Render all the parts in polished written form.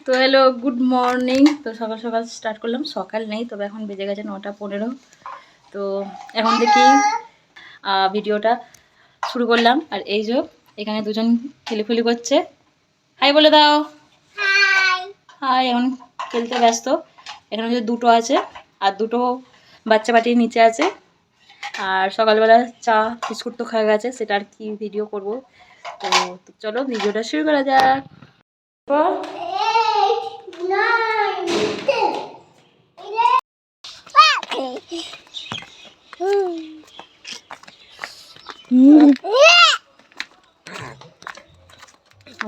তো hello, good morning. তো সকাল সকাল স্টার্ট করলাম, সকাল নেই তবে এখন বেজে গেছে 9:15। তো এখন দেখি ভিডিওটা শুরু করলাম। আর এই যে এখানে দুজন খেলিফুলি করছে, হাই বলে দাও। হাই। এখন খেলতে ব্যস্ত। এখানে যে দুটো আছে আর দুটো বাচ্চা বাটির নিচে আছে। আর সকালবেলা চা বিস্কুট তো খাওয়া গেছে, সেটা আর কি ভিডিও করব। তো চলো ভিডিওটা শুরু করা যাক।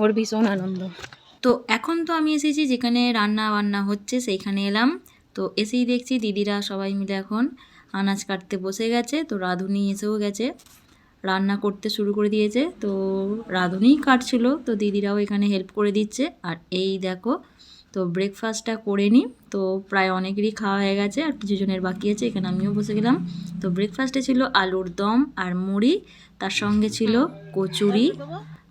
ওর ভীষণ আনন্দ। তো এখন তো আমি এসেছি যেখানে রান্না বান্না হচ্ছে, সেইখানে এলাম। তো এসেই দেখছি দিদিরা সবাই মিলে এখন আনাজ কাটতে বসে গেছে। তো রাঁধুনি এসেও গেছে, রান্না করতে শুরু করে দিয়েছে। তো রাঁধুনিই কাটছিল, তো দিদিরাও এখানে হেল্প করে দিচ্ছে। আর এই দেখো, তো ব্রেকফাস্টটা করে নিই। তো প্রায় অনেকেরই খাওয়া হয়ে গেছে, আর কিছু জনের বাকি আছে। এখানে আমিও বসে গেলাম। তো ব্রেকফাস্টে ছিল আলুর দম আর মুড়ি, তার সঙ্গে ছিল কচুরি,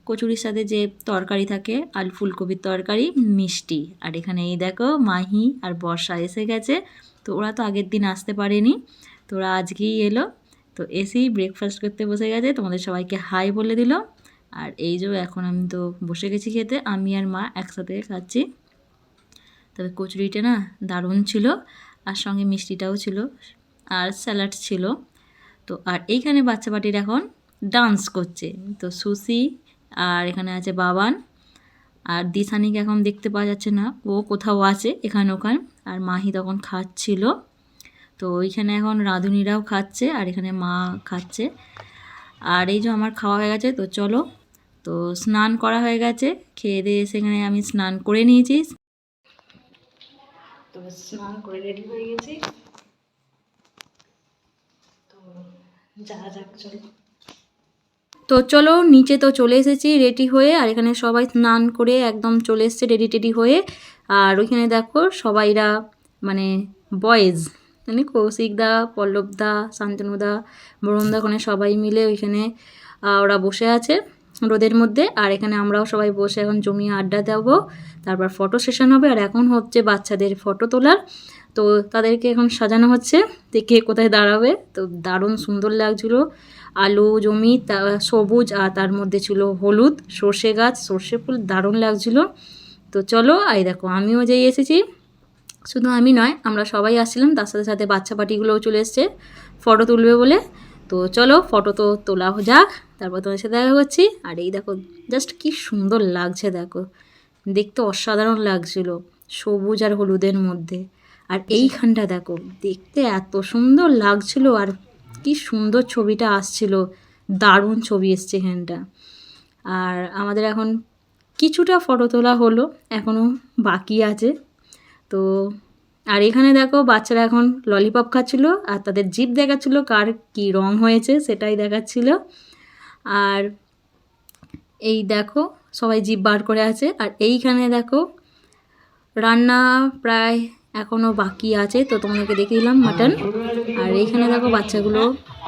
কচুরির সাথে যে তরকারি থাকে আলু ফুলকপির তরকারি, মিষ্টি। আর এখানে এই দেখো মাহি আর বর্ষা এসে গেছে। তো ওরা তো আগের দিন আসতে পারেনি, তো ওরা আজকেই এলো। তো এসেই ব্রেকফাস্ট করতে বসে গেছে, তোমাদের সবাইকে হাই বলে দিল। আর এই যে এখন আমি তো বসে গেছি খেতে, আমি আর মা একসাথে খাচ্ছি। তবে কচুরিটা না দারুণ ছিল, আর সঙ্গে মিষ্টিটাও ছিল, আর স্যালাড ছিল। তো আর এইখানে বাচ্চা পাটির এখন ডান্স করছে। তো সুসি আর এখানে আছে বাবান, আর দিশানিকে এখন দেখতে পাওয়া যাচ্ছে না, ও কোথাও আছে এখানে ওখানে। আর মাহি তখন খাচ্ছিল। তো ওইখানে এখন রাঁধুনিরাও খাচ্ছে, আর এখানে মা খাচ্ছে। আর এই যে আমার খাওয়া হয়ে গেছে। তো চলো, তো স্নান করা হয়ে গেছে, খেয়ে দিয়ে সেখানে আমি স্নান করে নিয়েছি। তো স্নান করে রেডি হয়ে গেছি। তো যাক চলো। তো চলো নিচে তো চলে এসেছি রেডি হয়ে। আর এখানে সবাই স্নান করে একদম চলে এসছে রেডি টেডি হয়ে। আর ওইখানে দেখো সবাইরা মানে বয়েজ, মানে কৌশিকদা, পল্লবদা, শান্তনুদা, বরুণদা, ওখানে সবাই মিলে ওইখানে ওরা বসে আছে রোদের মধ্যে। আর এখানে আমরাও সবাই বসে এখন জমিয়ে আড্ডা দেবো, তারপর ফটো সেশন হবে। আর এখন হচ্ছে বাচ্চাদের ফটো তোলার। তো তাদেরকে এখন সাজানো হচ্ছে, দেখে কোথায় দাঁড়াবে। তো দারুণ সুন্দর লাগছিলো, আলু জমি তা সবুজ, আর তার মধ্যে ছিল হলুদ, সর্ষে গাছ, সর্ষে ফুল, দারুণ লাগছিল। তো চলো, এই দেখো আমিও যেই এসেছি, শুধু আমি নয় আমরা সবাই আসছিলাম, তার সাথে সাথে বাচ্চা পার্টিগুলোও চলে এসছে ফটো তুলবে বলে। তো চলো ফটো তো তোলা যাক, তারপর তোমার সাথে দেখা করছি। আর এই দেখো জাস্ট কি সুন্দর লাগছে, দেখো দেখতে অসাধারণ লাগছিল সবুজ আর হলুদের মধ্যে। আর এইখানটা দেখো দেখতে এত সুন্দর লাগছিল, আর কি সুন্দর ছবিটা আসছিল, দারুণ ছবি এসছে এখানটা। আর আমাদের এখন কিছুটা ফটো তোলা হলো, এখনও বাকি আছে। তো আর এখানে দেখো বাচ্চারা এখন ললিপপ খাচ্ছিল, আর তাদের জিভ দেখাচ্ছিল কার কি রং হয়েছে সেটাই দেখাচ্ছিল। আর এই দেখো সবাই জিভ বার করে আছে। আর এইখানে দেখো রান্না প্রায় এখনও বাকি আছে, তো তোমাদেরকে দেখে দিলাম মাটন। আর এইখানে দেখো বাচ্চাগুলো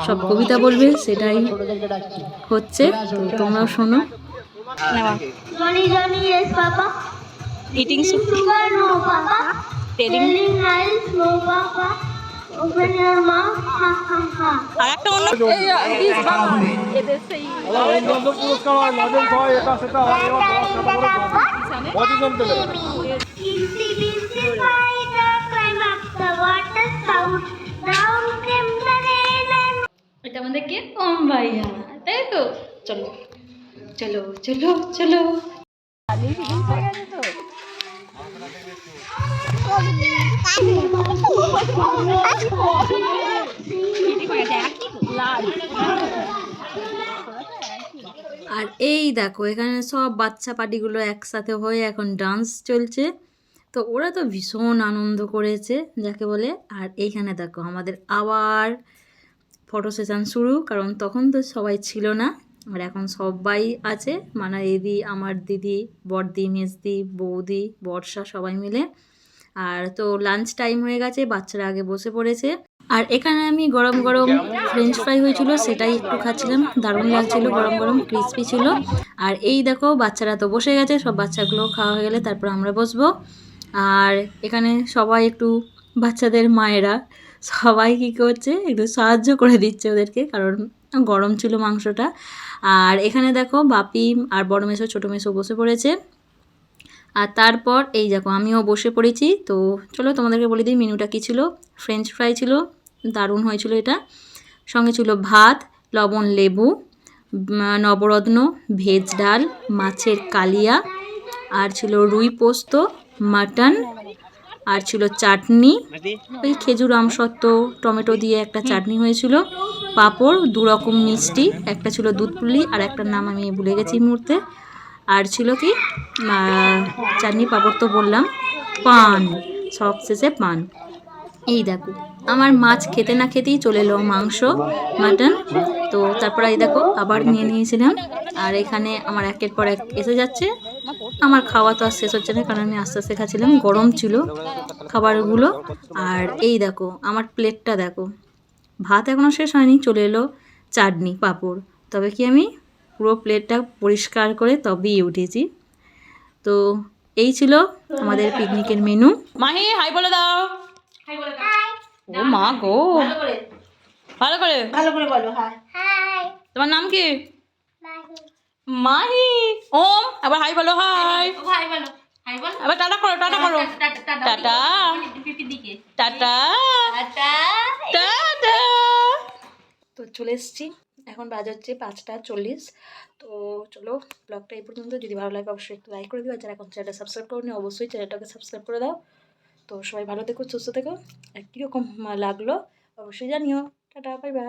সব কবিতা বলবে, সেটাই হচ্ছে। তো তোমরাও শোনো। Eating sugar, no papa. Telling lies, no papa. Open your mouth, ha ha ha. আরেকটা অন্য দিস বাবা এদের সেই বন্ধু পুরস্কার হয়, লজেন্স হয়, এটা সেটা হয়, এবার বডিজন দিলে itsy bitsy spider climbed up the water spout down came the rain and এটা আমাদের কে ওম ভাইয়া, তাই তো। চলো চলো চলো চলো। আলি ফিলিংস হয়ে গেছে তো। আর এই দেখো এখানে সব বাচ্চা পার্টিগুলো একসাথে হয়ে এখন ডান্স চলছে। তো ওরা তো ভীষণ আনন্দ করেছে যাকে বলে। আর এইখানে দেখো আমাদের আবার ফটো সেশন শুরু, কারণ তখন তো সবাই ছিল না, আর এখন সবাই আছে, মানা দিদি, আমার দিদি, বড়দি, মেজদি, বৌদি, বর্ষা, সবাই মিলে। আর তো লাঞ্চ টাইম হয়ে গেছে, বাচ্চারা আগে বসে পড়েছে। আর এখানে আমি গরম গরম ফ্রেঞ্চ ফ্রাই হয়েছিল, সেটাই একটু খাচ্ছিলাম। দারুণ লাগছিল, গরম গরম ক্রিসপি ছিল। আর এই দেখো বাচ্চারা তো বসে গেছে, সব বাচ্চাগুলো খাওয়া হয়ে গেলে তারপর আমরা বসবো। আর এখানে সবাই একটু বাচ্চাদের মায়েরা সবাই কী করছে, একটু সাহায্য করে দিচ্ছে ওদেরকে, কারণ গরম ছিল মাংসটা। আর এখানে দেখো বাপি আর বড় মেসো ছোটো মেসো বসে পড়েছে। আর তারপর এই দেখো আমিও বসে পড়েছি। তো চলো তোমাদেরকে বলে দিই মেনুটা কী ছিল। ফ্রেঞ্চ ফ্রাই ছিল, দারুণ হয়েছিল এটা। সঙ্গে ছিল ভাত, লবণ লেবু, নবরত্ন, ভেজ ডাল, মাছের কালিয়া, আর ছিল রুই পোস্ত, মাটন, আর ছিল চাটনি, ওই খেজুর আমসত্ত্ব টমেটো দিয়ে একটা চাটনি হয়েছিল, পাঁপড়, 2 রকম মিষ্টি, একটা ছিল দুধ পুলি আর একটার নাম আমি ভুলে গেছি এই মুহূর্তে। আর ছিল কি চাটনি পাঁপড় তো বললাম, পান, সব শেষে পান। এই দেখো আমার মাছ খেতে না খেতেই চলে এলো মাংস, মাটন। তো তারপর এই দেখো আবার নিয়ে নিয়েছিলাম। আর এখানে আমার একের পর এক এসে যাচ্ছে। আমার খাওয়া তো আর শেষ হচ্ছে না, কারণ আমি আস্তে আস্তে খাচ্ছিলাম, গরম ছিল খাবারগুলো। আর এই দেখো আমার প্লেটটা দেখো, ভাত এখনও শেষ হয়নি, চলে এলো চাটনি পাঁপড়। তবে কি আমি পুরো প্লেটটা পরিষ্কার করে তবেই উঠেছি। তো এই ছিল আমাদের পিকনিকের মেনু। মাহি হাই বলে দাও। ও মা গো, ভালো করে বলো হাই। তোমার নাম কি? মাহি। ওম, আবার হাই বলো, হাই। আবার টাটা করো, টাটা করো, টাটা টাটা টাটা। তো চলে এসেছি, এখন বাজে হচ্ছে 5:40। তো চলো ব্লগটা এই পর্যন্ত। যদি ভালো লাগে অবশ্যই একটু লাইক করে দিও, আর যারা এখন চ্যানেলটা সাবস্ক্রাইব করোনি অবশ্যই চ্যানেলটাকে সাবস্ক্রাইব করে দাও। তো সবাই ভালো থেকো, সুস্থ থেকো, আর কীরকম লাগলো অবশ্যই জানিও। Tata, bye bye.